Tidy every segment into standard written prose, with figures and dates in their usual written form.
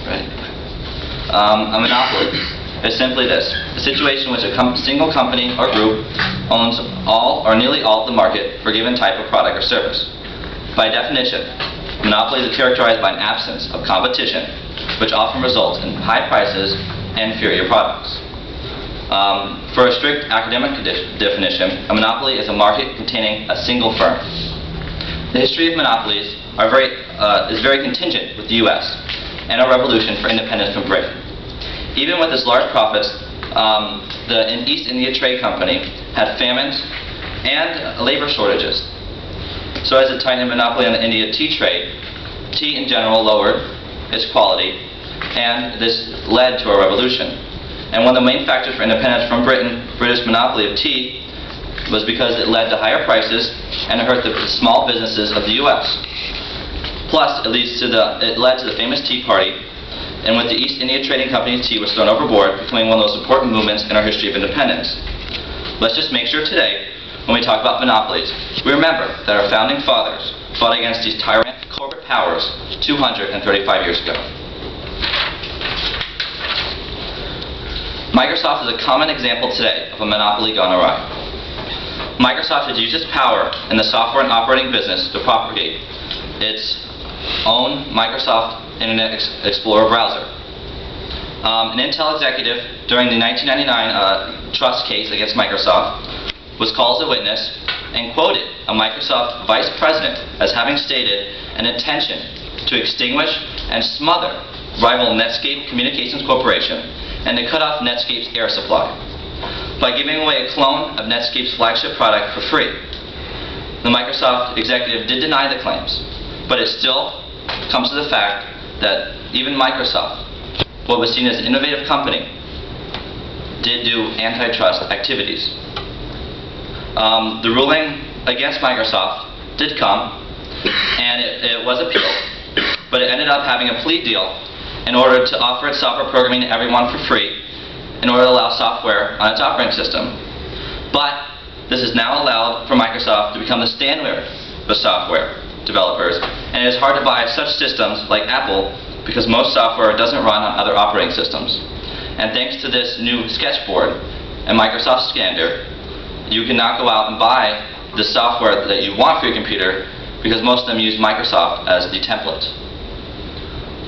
Right? A monopoly is simply this: a situation in which a single company or group owns all or nearly all of the market for a given type of product or service. By definition, monopolies are characterized by an absence of competition, which often results in high prices and inferior products. For a strict academic definition, a monopoly is a market containing a single firm. The history of monopolies is very contingent with the U.S. and our revolution for independence from Britain. Even with its large profits, the East India Trade Company had famines and labor shortages. So as it tightened monopoly on the India tea trade, tea in general lowered its quality, and this led to a revolution. And one of the main factors for independence from British monopoly of tea, was because it led to higher prices and it hurt the small businesses of the U.S. Plus, it led to the famous Tea Party, and with the East India Trading Company's tea was thrown overboard, becoming one of the most important movements in our history of independence. Let's just make sure today, when we talk about monopolies, we remember that our founding fathers fought against these tyrant corporate powers 235 years ago. Microsoft is a common example today of a monopoly gone awry. Microsoft has used its power in the software and operating business to propagate its own Microsoft Internet Explorer browser. An Intel executive during the 1999 trust case against Microsoft was called as a witness and quoted a Microsoft vice president as having stated an intention to extinguish and smother rival Netscape Communications Corporation and to cut off Netscape's air supply by giving away a clone of Netscape's flagship product for free. The Microsoft executive did deny the claims, but it still comes to the fact that even Microsoft, what was seen as an innovative company, did do antitrust activities. The ruling against Microsoft did come, and it was appealed, but it ended up having a plea deal in order to offer its software programming to everyone for free, in order to allow software on its operating system. But this is now allowed for Microsoft to become the standard for software developers, and it is hard to buy such systems like Apple because most software doesn't run on other operating systems. And thanks to this new sketchboard and Microsoft Scanner, you can now go out and buy the software that you want for your computer because most of them use Microsoft as the template.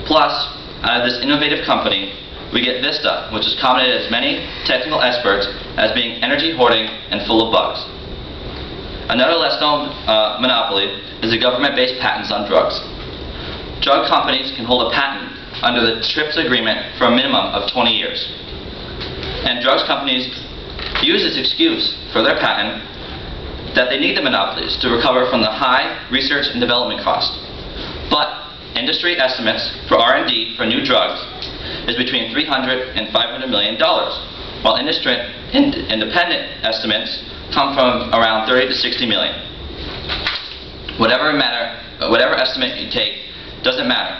Plus, out of this innovative company, we get Vista, which is commented as many technical experts as being energy hoarding and full of bugs. Another less known monopoly is the government-based patents on drugs. Drug companies can hold a patent under the TRIPS agreement for a minimum of 20 years. And drugs companies use this excuse for their patent that they need the monopolies to recover from the high research and development cost. But industry estimates for R&D for new drugs is between $300 and $500 million, while independent estimates come from around 30 to 60 million. Whatever estimate you take doesn't matter,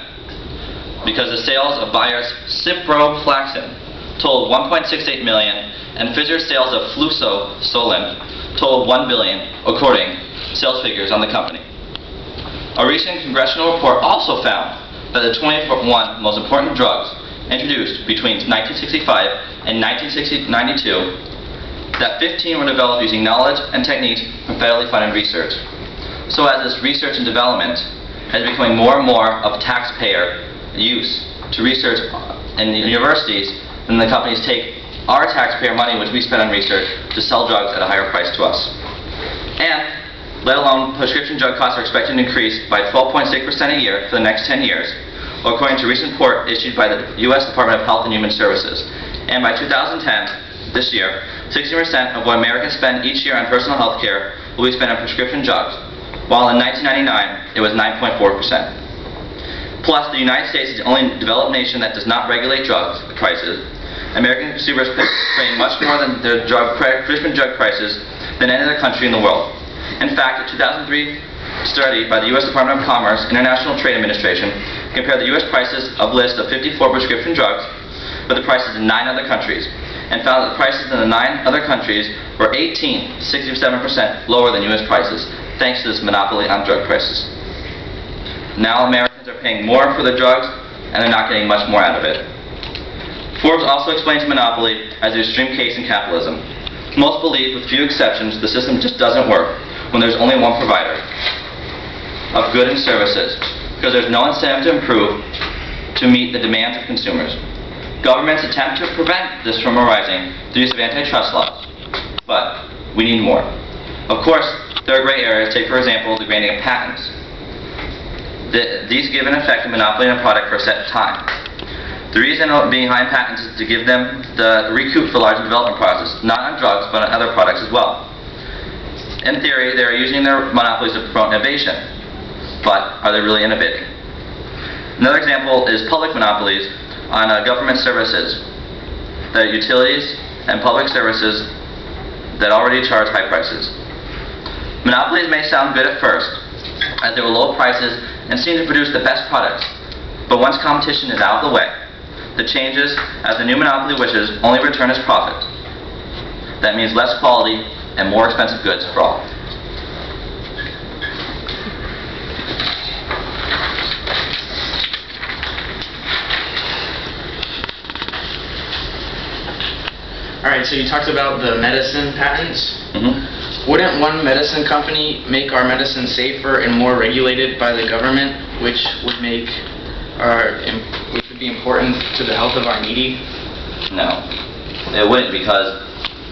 because the sales of Bayer's ciprofloxacin totaled 1.68 million, and Pfizer's sales of fluoxetine totaled 1 billion, according to sales figures on the company. A recent congressional report also found that the 21 most important drugs introduced between 1965 and 1992, that 15 were developed using knowledge and techniques from federally funded research. So as this research and development is becoming more and more of taxpayer use to research in the universities, then the companies take our taxpayer money, which we spend on research, to sell drugs at a higher price to us. And, let alone, prescription drug costs are expected to increase by 12.6% a year for the next 10 years, according to a recent report issued by the U.S. Department of Health and Human Services. And by 2010, this year, 60% of what Americans spend each year on personal health care will be spent on prescription drugs, while in 1999, it was 9.4%. Plus, the United States is the only developed nation that does not regulate drugs prices. American consumers pay much more than their prescription drug prices than any other country in the world. In fact, a 2003 study by the U.S. Department of Commerce International Trade Administration compared the U.S. prices of list of 54 prescription drugs with the prices in 9 other countries, and found that the prices in the 9 other countries were 18 to 67% lower than U.S. prices, thanks to this monopoly on drug prices. Now Americans are paying more for the drugs and they're not getting much more out of it. Forbes also explains monopoly as the extreme case in capitalism. Most believe, with few exceptions, the system just doesn't work when there's only one provider of goods and services, because there's no incentive to improve to meet the demands of consumers. Governments attempt to prevent this from arising through use of antitrust laws, but we need more. Of course, there are gray areas. Take, for example, the granting of patents. These give an effect of monopoly on a product for a set time. The reason behind patents is to give them the recoup for large development process, not on drugs, but on other products as well. In theory, they are using their monopolies to promote innovation, but are they really innovating? Another example is public monopolies on government services, the utilities and public services that already charge high prices. Monopolies may sound good at first, as they will low prices and seem to produce the best products, but once competition is out of the way, the changes, as the new monopoly wishes, only return as profit. That means less quality and more expensive goods for all. Alright, so you talked about the medicine patents. Mm-hmm. Wouldn't one medicine company make our medicine safer and more regulated by the government, which would be important to the health of our needy? No, it wouldn't, because,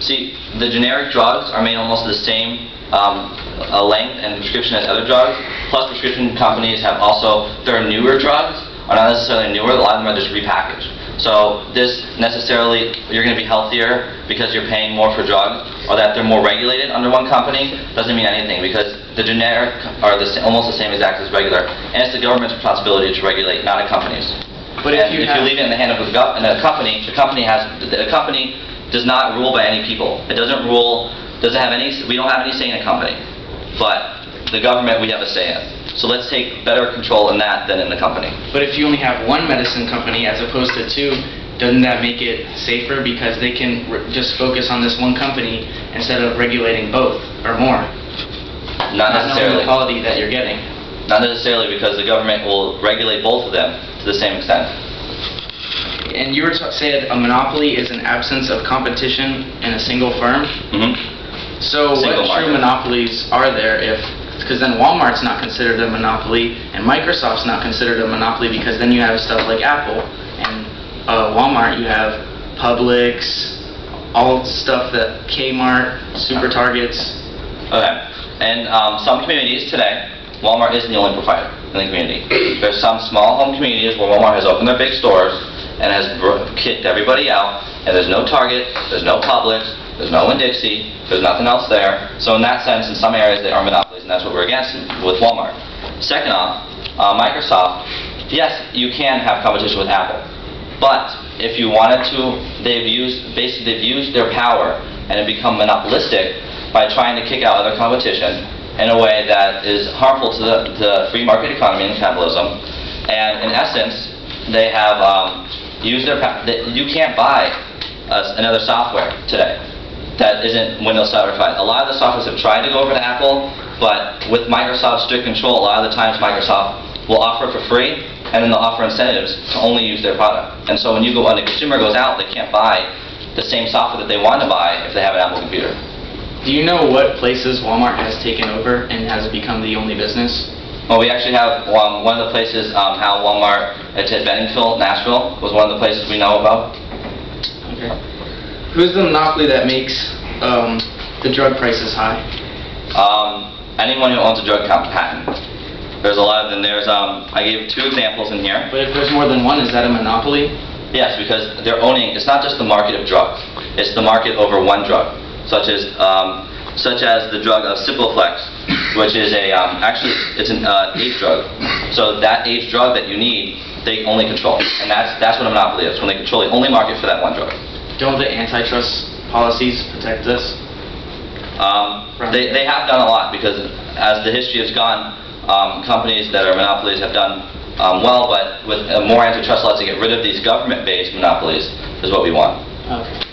see, the generic drugs are made almost the same length and prescription as other drugs, plus prescription companies have also, their newer drugs are not necessarily newer, a lot of them are just repackaged. So this necessarily, you're going to be healthier because you're paying more for drugs, or that they're more regulated under one company, doesn't mean anything, because the generic are almost the same exact as regular, and it's the government's responsibility to regulate, not a company's. But if you leave it in the hand of a company, the company does not rule by any people. It doesn't rule, we don't have any say in a company, but the government we have a say in. So let's take better control in that than in the company. But if you only have one medicine company as opposed to two, doesn't that make it safer because they can just focus on this one company instead of regulating both or more? Not necessarily. Knowing the quality that you're getting. Not necessarily, because the government will regulate both of them to the same extent. And you said a monopoly is an absence of competition in a single firm. Mm-hmm. So what true monopolies are there if? Because then Walmart's not considered a monopoly, and Microsoft's not considered a monopoly, because then you have stuff like Apple, and Walmart you have Publix, all stuff that Kmart, Super Targets. Okay, and some communities today, Walmart isn't the only provider in the community. There's some small home communities where Walmart has opened their big stores and has kicked everybody out, and there's no Target, there's no Publix, there's no Winn-Dixie, there's nothing else there. So in that sense, in some areas they are monopolies, and that's what we're against with Walmart. Second off, Microsoft, yes, you can have competition with Apple, but if you wanted to, they've used their power and have become monopolistic by trying to kick out other competition in a way that is harmful to the free market economy and capitalism. And in essence, they have used their power. You can't buy another software today that isn't Windows certified. A lot of the softwares have tried to go over to Apple, but with Microsoft's strict control, a lot of the times Microsoft will offer it for free, and then they'll offer incentives to only use their product. And so when the consumer goes out, they can't buy the same software that they want to buy if they have an Apple computer. Do you know what places Walmart has taken over and has become the only business? Well, we actually have one of the places, how Walmart at Bennington, Nashville, was one of the places we know about. Okay. Who's the monopoly that makes the drug prices high? Anyone who owns a drug patent. There's a lot of them. I gave two examples in here. But if there's more than one, is that a monopoly? Yes, because they're owning, it's not just the market of drugs, it's the market over one drug, such as the drug of Supinski, which is actually it's an AIDS drug. So that AIDS drug that you need, they only control. And that's what a monopoly is, when they control the only market for that one drug. Don't the antitrust policies protect us? They have done a lot, because as the history has gone, companies that are monopolies have done well, but with more antitrust laws to get rid of these government-based monopolies is what we want. Okay.